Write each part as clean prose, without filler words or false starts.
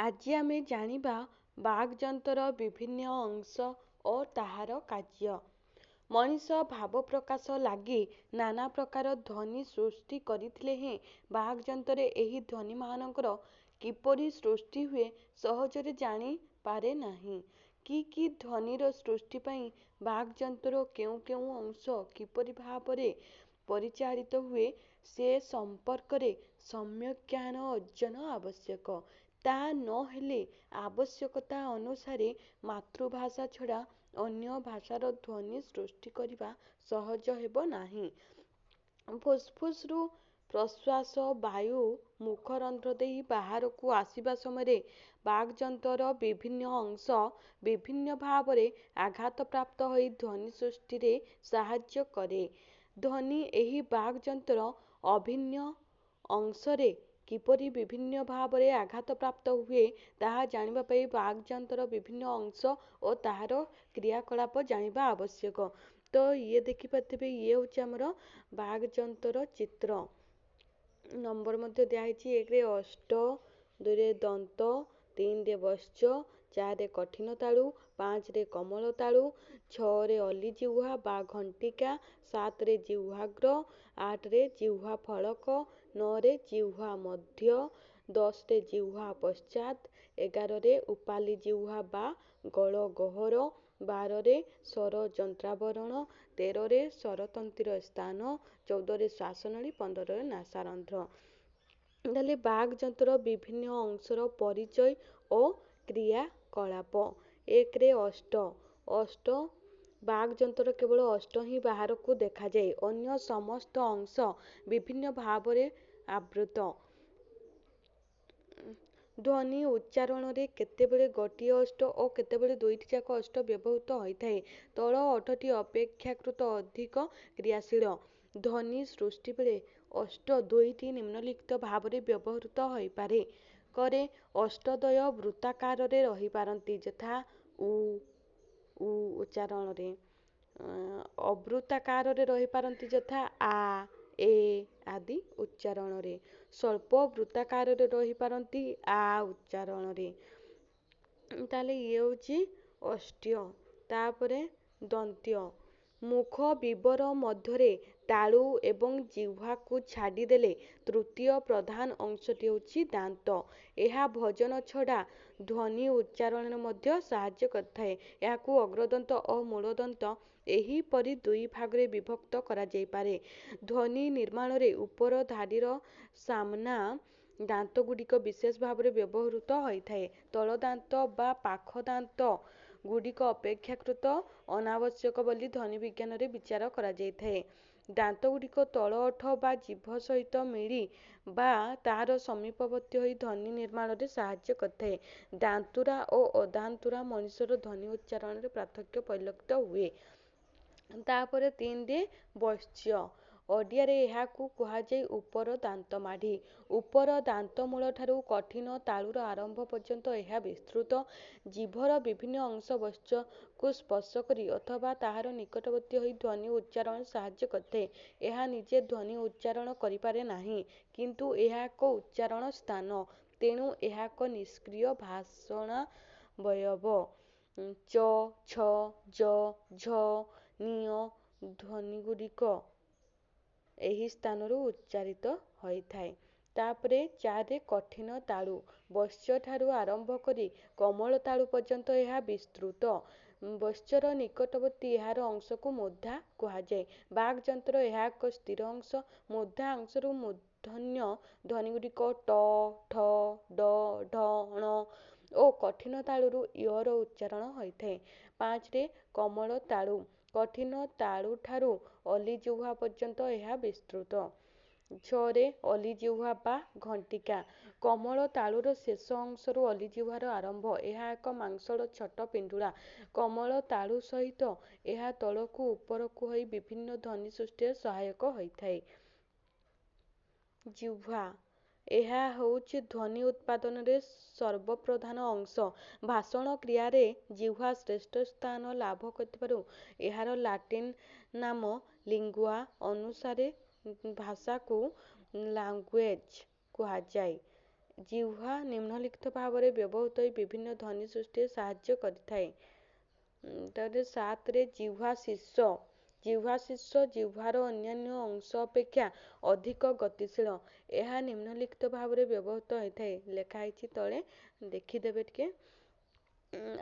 ଆଜି ଆମେ ଜାଣିବା ବାକ୍ ଯନ୍ତ୍ରର ବିଭିନ୍ନ ଅଂଶ ଓ ତାହାର କାର୍ଯ୍ୟ। ମଣିଷ ଭାବ ପ୍ରକାଶ ଲାଗି ନାନା ପ୍ରକାର ଧ୍ୱନି ସୃଷ୍ଟି କରିଥିଲେ ହେଁ ବାକ୍ ଯନ୍ତ୍ରରେ ଏହି ଧ୍ୱନିମାନଙ୍କର କିପରି ସୃଷ୍ଟି ହୁଏ ସହଜରେ ଜାଣିପାରେ ନାହିଁ। କି ଧ୍ୱନିର ସୃଷ୍ଟି ପାଇଁ ବାକ୍ ଯନ୍ତ୍ରର କେଉଁ କେଉଁ ଅଂଶ କିପରି ଭାବରେ ପରିଚାଳିତ ହୁଏ ସେ ସମ୍ପର୍କରେ ସମ୍ୟକ୍ ଜ୍ଞାନ ଅର୍ଜନ ଆବଶ୍ୟକ। ତା ନ ହେଲେ ଆବଶ୍ୟକତା ଅନୁସାରେ ମାତୃଭାଷା ଛଡ଼ା ଅନ୍ୟ ଭାଷାର ଧ୍ୱନି ସୃଷ୍ଟି କରିବା ସହଜ ହେବ ନାହିଁ। ଫୁସ୍ଫୁସ୍ରୁ ପ୍ରଶ୍ୱାସ ବାୟୁ ମୁଖରନ୍ଧ୍ର ଦେଇ ବାହାରକୁ ଆସିବା ସମୟରେ ବାକ୍ ଯନ୍ତ୍ରର ବିଭିନ୍ନ ଅଂଶ ବିଭିନ୍ନ ଭାବରେ ଆଘାତପ୍ରାପ୍ତ ହୋଇ ଧ୍ୱନି ସୃଷ୍ଟିରେ ସାହାଯ୍ୟ କରେ। ଧ୍ୱନି ଏହି ବାକ୍ ଯନ୍ତ୍ରର ଅଭିନ୍ନ ଅଂଶରେ କିପରି ବିଭିନ୍ନ ଭାବରେ ଆଘାତପ୍ରାପ୍ତ ହୁଏ ତାହା ଜାଣିବା ପାଇଁ ବାକ୍ ଯନ୍ତ୍ରର ବିଭିନ୍ନ ଅଂଶ ଓ ତାହାର କ୍ରିୟାକଳାପ ଜାଣିବା ଆବଶ୍ୟକ। ତ ଇଏ ଦେଖିପାରୁଥିବେ ଇଏ ହେଉଛି ଆମର ବାକ୍ ଯନ୍ତ୍ରର ଚିତ୍ର। ନମ୍ବର ମଧ୍ୟ ଦିଆହେଇଛି 1ରେ ଅଷ୍ଟ, 2ରେ ଦନ୍ତ, 3ରେ ବତ୍ସ, 4ରେ କଠିନ ତାଳୁ, 5ରେ କମଳ ତାଳୁ, 6ରେ ଅଲି ଜିହ୍ୱା ବା ଘଣ୍ଟିକା, 7ରେ ଜିହ୍ୱାଗ୍ର, 8ରେ ଜିହ୍ୱା ଫଳକ, 9ରେ ଜିହ୍ୱା ମଧ୍ୟ, 10ରେ ଜିହ୍ୱା ପଶ୍ଚାତ୍, 11ରେ ଉପାଲି ଜିହ୍ୱା ବା ଗଳ ଗହ୍ୱର, 12ରେ ସ୍ୱର ଯନ୍ତ୍ରାବରଣ, 13ରେ ସ୍ୱରତନ୍ତୀର ସ୍ଥାନ, 14ରେ ଶ୍ୱାସନଳୀ, 15ରେ ନାସାରନ୍ଧ୍ର। ତାହେଲେ ବାକ୍ ଯନ୍ତ୍ରର ବିଭିନ୍ନ ଅଂଶର ପରିଚୟ ଓ କ୍ରିୟାକଳାପ। 1ରେ ଅଷ୍ଟ। ଅଷ୍ଟ ବାକ୍ ଯନ୍ତ୍ରର କେବଳ ଅଷ୍ଟ ହିଁ ବାହାରକୁ ଦେଖାଯାଏ। ଅନ୍ୟ ସମସ୍ତ ଅଂଶ ବିଭିନ୍ନ ଭାବରେ ଆବୃତ। ଧ୍ୱନି ଉଚ୍ଚାରଣରେ କେତେବେଳେ ଗୋଟିଏ ଅଷ୍ଟ ଓ କେତେବେଳେ ଦୁଇଟି ଯାକ ଅଷ୍ଟ ବ୍ୟବହୃତ ହୋଇଥାଏ। ତଳ ଅଠଟି ଅପେକ୍ଷାକୃତ ଅଧିକ କ୍ରିୟାଶୀଳ। ଧ୍ୱନି ସୃଷ୍ଟି ବେଳେ ଅଷ୍ଟ ଦୁଇଟି ନିମ୍ନଲିଖିତ ଭାବରେ ବ୍ୟବହୃତ ହୋଇପାରେ। କରେ ଅଷ୍ଟଦ୍ୱୟ ବୃତ୍ତାକାରରେ ରହିପାରନ୍ତି ଯଥା ଉ ଉଚ୍ଚାରଣରେ। ଅବୃତ୍ତାକାରରେ ରହିପାରନ୍ତି ଯଥା ଆ, ଏ ଆଦି ଉଚ୍ଚାରଣରେ। ସ୍ୱଳ୍ପ ବୃତ୍ତାକାରରେ ରହିପାରନ୍ତି ଆ ଉଚ୍ଚାରଣରେ। ତାହେଲେ ଇଏ ହେଉଛି ଅଷ୍ଟ୍ୟ। ତାପରେ ଦନ୍ତ୍ୟ। ମୁଖ ବିବର ମଧ୍ୟରେ ତାଳୁ ଏବଂ ଜିହ୍ୱାକୁ ଛାଡ଼ିଦେଲେ ତୃତୀୟ ପ୍ରଧାନ ଅଂଶଟି ହେଉଛି ଦାନ୍ତ। ଏହା ଭୋଜନ ଛଡ଼ା ଧ୍ୱନି ଉଚ୍ଚାରଣରେ ମଧ୍ୟ ସାହାଯ୍ୟ କରିଥାଏ। ଏହାକୁ ଅଗ୍ରଦନ୍ତ ଓ ମୂଳଦନ୍ତ ଏହିପରି ଦୁଇ ଭାଗରେ ବିଭକ୍ତ କରାଯାଇପାରେ। ଧ୍ୱନି ନିର୍ମାଣରେ ଉପର ଧାଡ଼ିର ସାମନା ଦାନ୍ତଗୁଡ଼ିକ ବିଶେଷ ଭାବରେ ବ୍ୟବହୃତ ହୋଇଥାଏ। ତଳ ଦାନ୍ତ ବା ପାଖ ଦାନ୍ତ ଗୁଡ଼ିକ ଅପେକ୍ଷାକୃତ ଅନାବଶ୍ୟକ ବୋଲି ଧ୍ୱନି ବିଜ୍ଞାନରେ ବିଚାର କରାଯାଇଥାଏ। ଦାନ୍ତଗୁଡ଼ିକ ତଳ ଓଠ ବା ଜିଭ ସହିତ ମିଳି ବା ତାହାର ସମୀପବର୍ତ୍ତୀ ହୋଇ ଧ୍ୱନି ନିର୍ମାଣରେ ସାହାଯ୍ୟ କରିଥାଏ। ଦାନ୍ତୁରା ଓ ଅଦାନ୍ତୁରା ମଣିଷର ଧ୍ୱନି ଉଚ୍ଚାରଣରେ ପାର୍ଥକ୍ୟ ପରିଲକ୍ଷିତ ହୁଏ। ତାପରେ 3ରେ ବତ୍ସ। ଓଡ଼ିଆରେ ଏହାକୁ କୁହାଯାଏ ଉପର ଦାନ୍ତମାଢ଼ି। ଉପର ଦାନ୍ତମୂଳଠାରୁ କଠିନ ତାଳୁର ଆରମ୍ଭ ପର୍ଯ୍ୟନ୍ତ ଏହା ବିସ୍ତୃତ। ଜିଭର ବିଭିନ୍ନ ଅଂଶ ବତ୍ସକୁ ସ୍ପର୍ଶ କରି ଅଥବା ତାହାର ନିକଟବର୍ତ୍ତୀ ହୋଇ ଧ୍ୱନି ଉଚ୍ଚାରଣରେ ସାହାଯ୍ୟ କରିଥାଏ। ଏହା ନିଜେ ଧ୍ୱନି ଉଚ୍ଚାରଣ କରିପାରେ ନାହିଁ, କିନ୍ତୁ ଏହା ଏକ ଉଚ୍ଚାରଣ ସ୍ଥାନ, ତେଣୁ ଏହା ଏକ ନିଷ୍କ୍ରିୟ ଭାଷଣାବୟବ। ଚ, ଛ, ଜ, ଝ, ଞ ଧ୍ୱନିଗୁଡ଼ିକ ଏହି ସ୍ଥାନରୁ ଉଚ୍ଚାରିତ ହୋଇଥାଏ। ତାପରେ 4ରେ କଠିନ ତାଳୁ। ବତ୍ସଠାରୁ ଆରମ୍ଭ କରି କମଳ ତାଳୁ ପର୍ଯ୍ୟନ୍ତ ଏହା ବିସ୍ତୃତ। ବତ୍ସର ନିକଟବର୍ତ୍ତୀ ଏହାର ଅଂଶକୁ ମୂର୍ଦ୍ଧା କୁହାଯାଏ। ବାକ୍ ଯନ୍ତ୍ରର ଏହା ଏକ ସ୍ଥିର ଅଂଶ। ମୂର୍ଦ୍ଧା ଅଂଶରୁ ମୂର୍ଦ୍ଧନ୍ୟ ଧ୍ୱନିଗୁଡ଼ିକ ଟ, ଠ, ଡ, ଢ, ଣ ଓ କଠିନ ତାଳୁରୁ ୟ ର ଉଚ୍ଚାରଣ ହୋଇଥାଏ। 5ରେ କମଳ ତାଳୁ। କଠିନ ତାଳୁଠାରୁ ଅଲି ଜିହ୍ୱା ପର୍ଯ୍ୟନ୍ତ ଏହା ବିସ୍ତୃତ। 6ରେ ଅଲି ଜିହ୍ୱା ବା ଘଣ୍ଟିକା। କମଳ ତାଳୁର ଶେଷ ଅଂଶରୁ ଅଲି ଜିହ୍ୱାର ଆରମ୍ଭ। ଏହା ଏକ ମାଂସଳ ଛୋଟ ପିଣ୍ଡୁଳା। କମଳ ତାଳୁ ସହିତ ଏହା ତଳକୁ ଉପରକୁ ହୋଇ ବିଭିନ୍ନ ଧ୍ୱନି ସୃଷ୍ଟିରେ ସହାୟକ ହୋଇଥାଏ। ଜିହ୍ୱା। ଏହା ହେଉଛି ଧ୍ୱନି ଉତ୍ପାଦନରେ ସର୍ବପ୍ରଧାନ ଅଂଶ। ଭାଷଣ କ୍ରିୟାରେ ଜିହ୍ୱା ଶ୍ରେଷ୍ଠ ସ୍ଥାନ ଲାଭ କରିଥିବାରୁ ଏହାର ଲାଟିନ୍ ନାମ ଲିଙ୍ଗୁଆ ଅନୁସାରେ ଭାଷାକୁ ଲାଙ୍ଗୁଏଜ କୁହାଯାଏ। ଜିହ୍ୱା ନିମ୍ନଲିଖିତ ଭାବରେ ବ୍ୟବହୃତ ହୋଇ ବିଭିନ୍ନ ଧ୍ୱନି ସୃଷ୍ଟିରେ ସାହାଯ୍ୟ କରିଥାଏ। ତାପରେ 7ରେ ଜିହ୍ୱା ଶୀର୍ଷ। ଜିହ୍ୱା ଶୀର୍ଷ ଜିହ୍ୱାର ଅନ୍ୟାନ୍ୟ ଅଂଶ ଅପେକ୍ଷା ଅଧିକ ଗତିଶୀଳ। ଏହା ନିମ୍ନଲିଖିତ ଭାବରେ ବ୍ୟବହୃତ ହୋଇଥାଏ। ଲେଖା ହେଇଛି ତଳେ ଦେଖିଦେବେ ଟିକେ।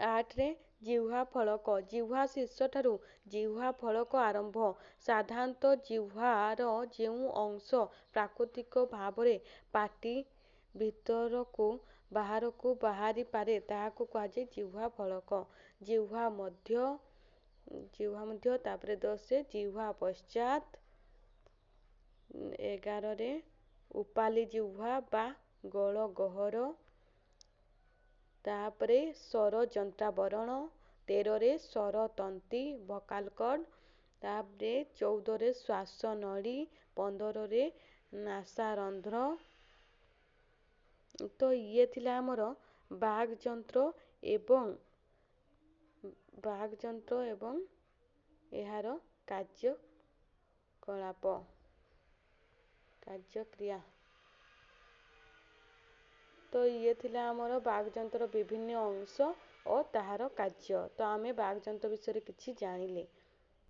8ରେ ଜିହ୍ୱା ଫଳକ। ଜିହ୍ୱା ଶୀର୍ଷଠାରୁ ଜିହ୍ୱା ଫଳକ ଆରମ୍ଭ। ସାଧାରଣତଃ ଜିହ୍ୱାର ଯେଉଁ ଅଂଶ ପ୍ରାକୃତିକ ଭାବରେ ପାଟି ଭିତରକୁ ବାହାରକୁ ବାହାରିପାରେ ତାହାକୁ କୁହାଯାଏ ଜିହ୍ୱା ଫଳକ। ଜିହ୍ୱା ମଧ୍ୟ ତାପରେ 10ରେ ଜିହ୍ୱା ପଶ୍ଚାତ୍। 11ରେ ଉପାଲି ଜିହ୍ୱା ବା ଗଳ ଗହ୍ୱର। ତାପରେ ସ୍ୱର ଯନ୍ତ୍ରାବରଣ। 13ରେ ସ୍ୱର ତନ୍ତି ଭୋକାଲ କର୍ଡ। ତାପରେ 14ରେ ଶ୍ୱାସ ନଳୀ। 15ରେ ନାସାରନ୍ଧ୍ର। ତ ଇଏ ଥିଲା ଆମର ବାକ୍ ଯନ୍ତ୍ର ଏବଂ ଏହାର କାର୍ଯ୍ୟକ୍ରିୟା। ତ ଇଏ ଥିଲା ଆମର ବାକ୍ ଯନ୍ତ୍ରର ବିଭିନ୍ନ ଅଂଶ ଓ ତାହାର କାର୍ଯ୍ୟ। ତ ଆମେ ବାକ୍ ଯନ୍ତ୍ର ବିଷୟରେ କିଛି ଜାଣିଲେ।